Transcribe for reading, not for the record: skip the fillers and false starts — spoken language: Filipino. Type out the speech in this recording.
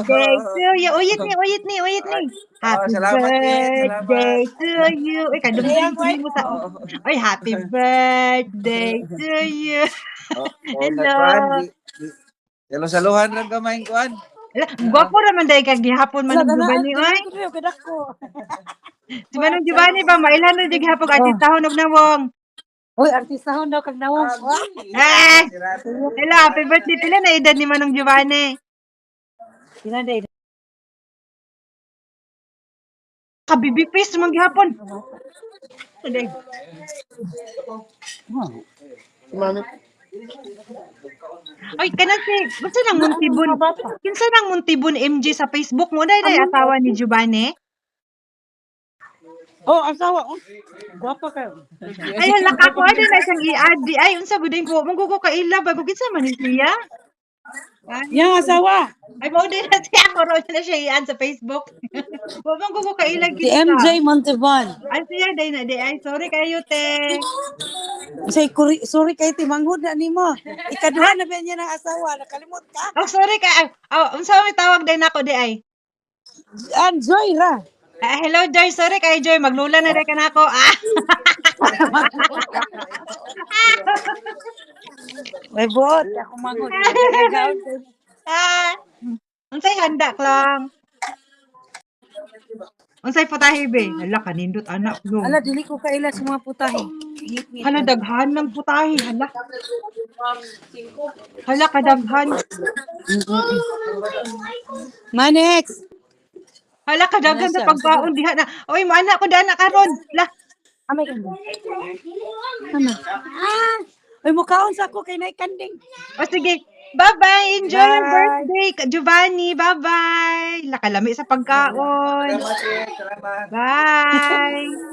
Day to you. Uyit ni. Ay, Happy salamat din, salamat. birthday to you. Uy, kadumdum mo sa... Uy, happy birthday to you. Hello. Hello, saluhan lang kamay kuan. Gwapo naman dahil kag gihapon Manong Giovanni, oy. Si Manong Giovanni ba, mailhan na di gihapon artistahon og nawong. Uy, artistahon daw kag nawong. Hello, happy birthday. Pila na edad ni Manong Giovanni? Kinanday. Kabibipis man gihapon. Ay, kanan si, basta nang Montibon. Kinsa nang Montibon MJ sa Facebook mo? Dahil asawa ni Giovanni? Oh, asawa. Gwapa kayo. Ay, nakakuha din na siyang i-add. Ay, unsa budin ko. Manggugo ka ila ba? Kinsa man ni siya? Yang asawa. Ay, mo din na siya. Kuro na siya i-add sa Facebook. Manggugo ka ila. Si MJ Montibon. Ay, siya. Day na. Ay, sorry kayo, te. Say, sorry kay timanghod na nimo. Ikaduha na ba niya ng asawa? Nakalimot ka? Oh, sorry ka. Oh, unsa may tawag din ako di ay? Joy ra. Hello, Joy. Sorry kay Joy. Maglula na rin ka na ako. May bot. Ako manghod. Unsay handa lang. Unsay putahe be? Hala kanindot anak ko. Ala dili ko kaila sa mga putahe. Hala daghan ng putahe. Hala kadaghan. Manex. Hala kadaghan sa pagkaon diha na. Oy, mo anak ko dana karon. La. Amay ka. Ano? Ay mukaon sa ako kay nay kanding. O sige. Bye-bye. Enjoy your birthday, Giovanni. Bye-bye. Lakalami sa pagkaon. Salamat. Bye.